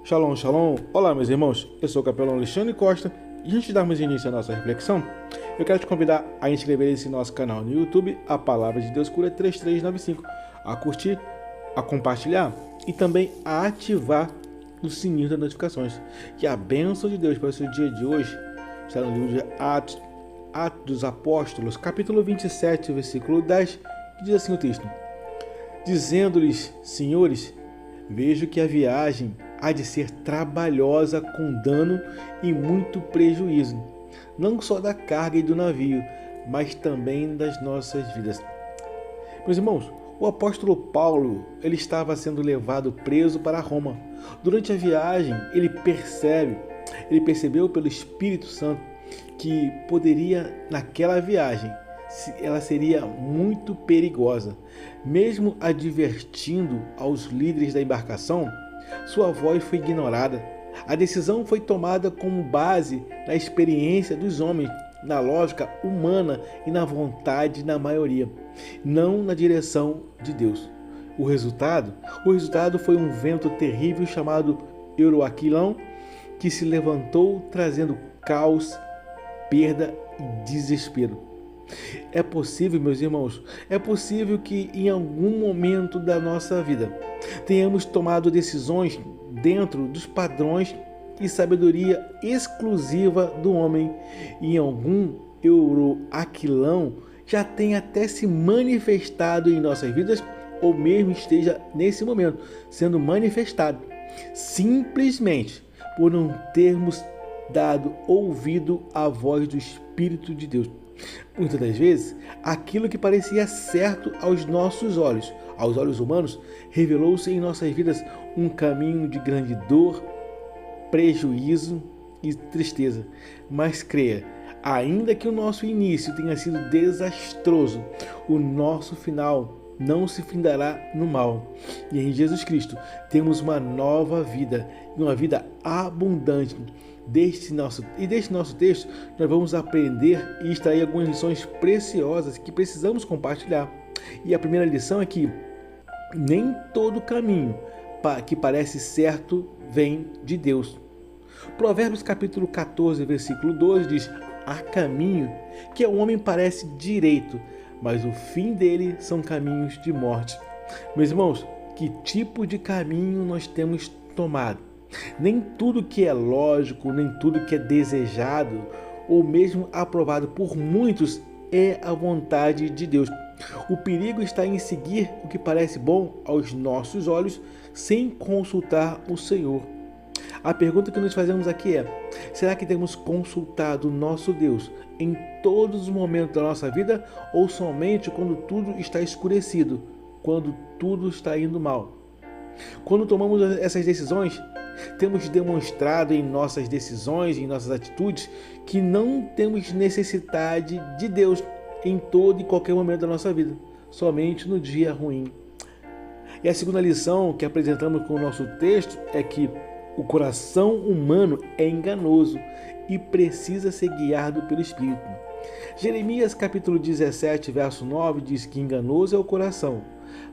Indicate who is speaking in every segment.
Speaker 1: Shalom, shalom. Olá, meus irmãos. Eu sou o capelão Alexandre Costa e antes de darmos início à nossa reflexão, eu quero te convidar a inscrever-se em nosso canal no YouTube, A Palavra de Deus Cura 3395, a curtir, a compartilhar e também a ativar o sininho das notificações. Que a bênção de Deus para o seu dia de hoje está no livro de Atos dos Apóstolos, capítulo 27, versículo 10, que diz assim o texto: dizendo-lhes, senhores, vejo que a viagem há de ser trabalhosa, com dano e muito prejuízo, não só da carga e do navio, mas também das nossas vidas. Meus irmãos, o apóstolo Paulo, ele estava sendo levado preso para Roma. Durante a viagem, ele percebeu pelo Espírito Santo que poderia, naquela viagem, ela seria muito perigosa. Mesmo advertindo aos líderes da embarcação, sua voz foi ignorada. A decisão foi tomada como base na experiência dos homens, na lógica humana e na vontade da maioria, não na direção de Deus. O resultado foi um vento terrível chamado Euroaquilão, que se levantou trazendo caos, perda e desespero. É possível, meus irmãos, que em algum momento da nossa vida tenhamos tomado decisões dentro dos padrões e sabedoria exclusiva do homem, e em algum Euroaquilão já tenha até se manifestado em nossas vidas, ou mesmo esteja nesse momento sendo manifestado, simplesmente por não termos dado ouvido à voz do Espírito de Deus. Muitas das vezes, aquilo que parecia certo aos nossos olhos, aos olhos humanos, revelou-se em nossas vidas um caminho de grande dor, prejuízo e tristeza. Mas creia, ainda que o nosso início tenha sido desastroso, o nosso final não se findará no mal. E em Jesus Cristo temos uma nova vida, uma vida abundante. Deste nosso texto, nós vamos aprender e extrair algumas lições preciosas que precisamos compartilhar. E a primeira lição é que nem todo caminho que parece certo vem de Deus. Provérbios capítulo 14, versículo 12 diz: há caminho que ao homem parece direito, mas o fim dele são caminhos de morte. Meus irmãos, que tipo de caminho nós temos tomado? Nem tudo que é lógico, nem tudo que é desejado, ou mesmo aprovado por muitos, é a vontade de Deus. O perigo está em seguir o que parece bom aos nossos olhos, sem consultar o Senhor. A pergunta que nos fazemos aqui é: será que temos consultado o nosso Deus em todos os momentos da nossa vida, ou somente quando tudo está escurecido, quando tudo está indo mal? Quando tomamos essas decisões, temos demonstrado em nossas decisões, em nossas atitudes, que não temos necessidade de Deus em todo e qualquer momento da nossa vida, somente no dia ruim. E a segunda lição que apresentamos com o nosso texto é que o coração humano é enganoso e precisa ser guiado pelo Espírito. Jeremias capítulo 17, verso 9 diz que enganoso é o coração,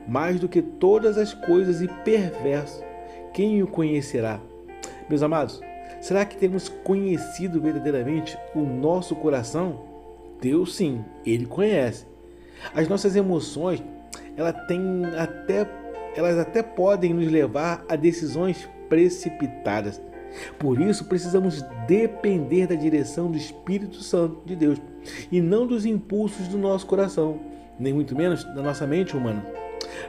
Speaker 1: mais do que todas as coisas, e perverso. Quem o conhecerá? Meus amados, será que temos conhecido verdadeiramente o nosso coração? Deus sim, Ele conhece. As nossas emoções, elas até podem nos levar a decisões precipitadas. Por isso, precisamos depender da direção do Espírito Santo de Deus e não dos impulsos do nosso coração, nem muito menos da nossa mente humana.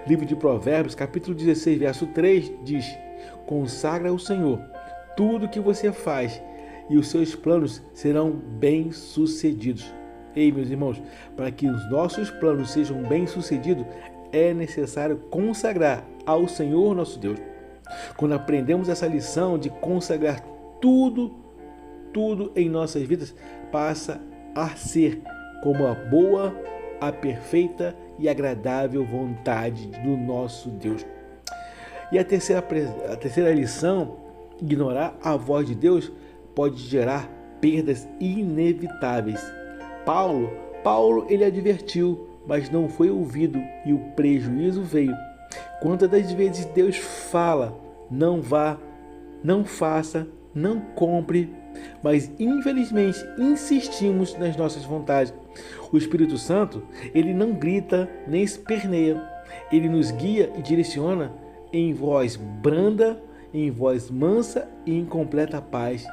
Speaker 1: Livro de Provérbios, capítulo 16, verso 3, diz: consagra ao Senhor tudo o que você faz e os seus planos serão bem-sucedidos. Ei, meus irmãos, para que os nossos planos sejam bem-sucedidos, é necessário consagrar ao Senhor nosso Deus. Quando aprendemos essa lição de consagrar tudo em nossas vidas, passa a ser como a boa, a perfeita e agradável vontade do nosso Deus. E a terceira lição: ignorar a voz de Deus pode gerar perdas inevitáveis. Paulo ele advertiu, mas não foi ouvido e o prejuízo veio. Quantas das vezes Deus fala: não vá, não faça, não compre, mas infelizmente insistimos nas nossas vontades. O Espírito Santo, ele não grita nem esperneia, ele nos guia e direciona em voz branda, em voz mansa e em completa paz.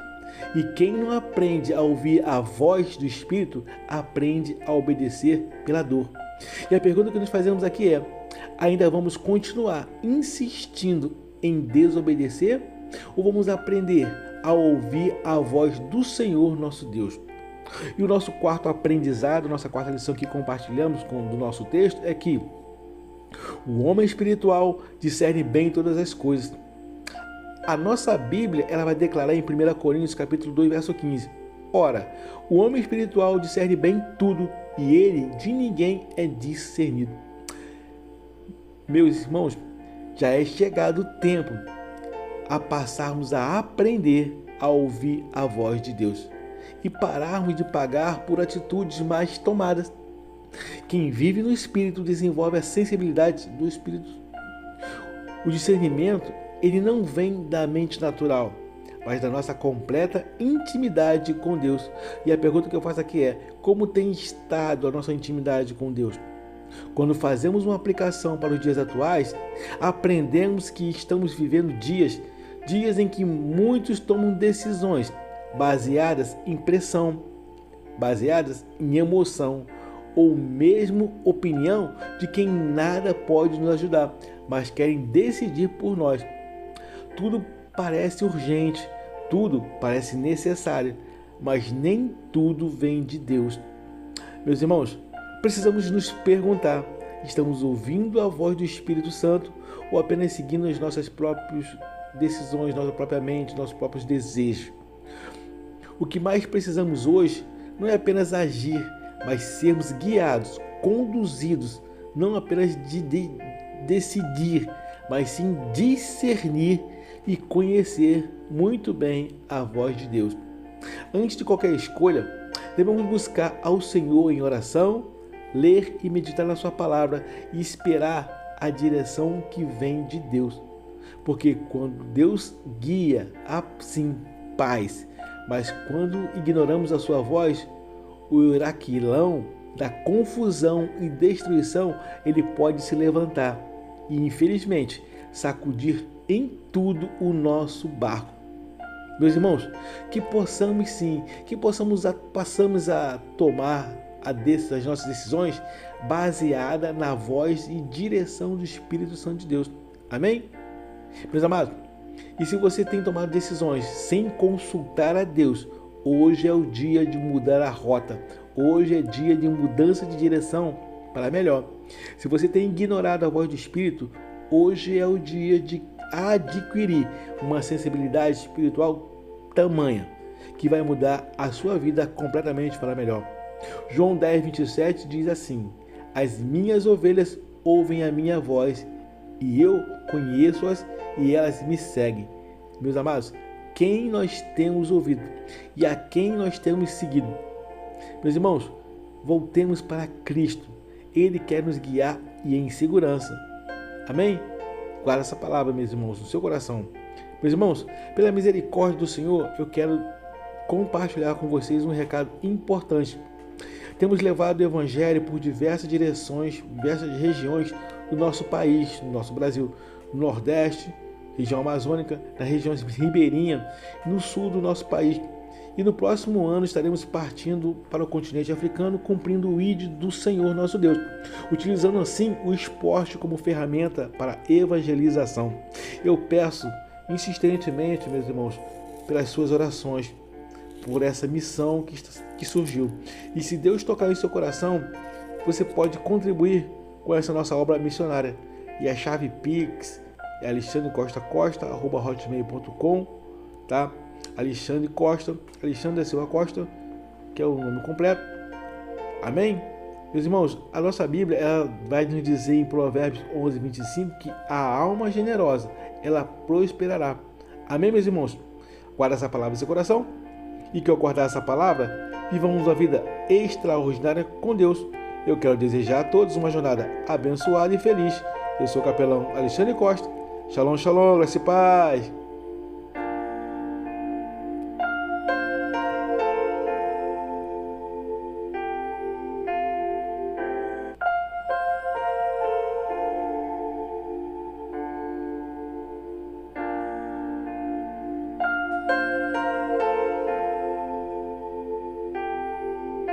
Speaker 1: E quem não aprende a ouvir a voz do Espírito, aprende a obedecer pela dor. E a pergunta que nos fazemos aqui é: ainda vamos continuar insistindo em desobedecer? Ou vamos aprender a ouvir a voz do Senhor nosso Deus? E o nosso quarto aprendizado, nossa quarta lição que compartilhamos do nosso texto é que o homem espiritual discerne bem todas as coisas. A nossa Bíblia, ela vai declarar em 1 Coríntios capítulo 2, verso 15. Ora, o homem espiritual discerne bem tudo, e ele de ninguém é discernido. Meus irmãos, já é chegado o tempo a passarmos a aprender a ouvir a voz de Deus e pararmos de pagar por atitudes mais tomadas. Quem vive no Espírito desenvolve a sensibilidade do Espírito. O discernimento, ele não vem da mente natural, mas da nossa completa intimidade com Deus. E a pergunta que eu faço aqui é: como tem estado a nossa intimidade com Deus? Quando fazemos uma aplicação para os dias atuais, aprendemos que estamos vivendo dias em que muitos tomam decisões baseadas em pressão, baseadas em emoção, ou mesmo opinião de quem nada pode nos ajudar, mas querem decidir por nós. Tudo parece urgente, tudo parece necessário, mas nem tudo vem de Deus. Meus irmãos, precisamos nos perguntar: estamos ouvindo a voz do Espírito Santo ou apenas seguindo as nossas próprias decisões, nossa própria mente, nossos próprios desejos? O que mais precisamos hoje não é apenas agir, mas sermos guiados, conduzidos, não apenas de decidir, mas sim discernir e conhecer muito bem a voz de Deus. Antes de qualquer escolha, devemos buscar ao Senhor em oração, ler e meditar na sua palavra e esperar a direção que vem de Deus. Porque quando Deus guia, há sim paz, mas quando ignoramos a sua voz, o iraquilão da confusão e destruição, ele pode se levantar e, infelizmente, sacudir em tudo o nosso barco. Meus irmãos, que possamos sim, passamos a tomar as nossas decisões baseada na voz e direção do Espírito Santo de Deus. Amém? Meus amados, e se você tem tomado decisões sem consultar a Deus, hoje é o dia de mudar a rota. Hoje é dia de mudança de direção para melhor. Se você tem ignorado a voz do Espírito, hoje é o dia de adquirir uma sensibilidade espiritual tamanha que vai mudar a sua vida completamente para melhor. João 10:27 diz assim: as minhas ovelhas ouvem a minha voz e eu conheço-as e elas me seguem. Meus amados, quem nós temos ouvido e a quem nós temos seguido? Meus irmãos, voltemos para Cristo. Ele quer nos guiar e em segurança. Amém? Guarda essa palavra, meus irmãos, no seu coração. Meus irmãos, pela misericórdia do Senhor, eu quero compartilhar com vocês um recado importante. Temos levado o Evangelho por diversas direções, diversas regiões do nosso país, do nosso Brasil, no Nordeste, região amazônica, na região ribeirinha, no sul do nosso país. E no próximo ano estaremos partindo para o continente africano, cumprindo o ID do Senhor nosso Deus, utilizando assim o esporte como ferramenta para evangelização. Eu peço insistentemente, meus irmãos, pelas suas orações, por essa missão que surgiu. E se Deus tocar em seu coração, você pode contribuir com essa nossa obra missionária. E a chave Pix é alexandrecosta.hotmail.com, tá? Alexandre da Silva Costa, que é o nome completo. Amém? Meus irmãos, a nossa Bíblia ela vai nos dizer em Provérbios 11:25 que a alma generosa, ela prosperará. Amém, meus irmãos? Guarda essa palavra em seu coração e que ao guardar essa palavra, vivamos uma vida extraordinária com Deus. Eu quero desejar a todos uma jornada abençoada e feliz. Eu sou o capelão Alexandre Costa. Shalom, shalom, graça e paz.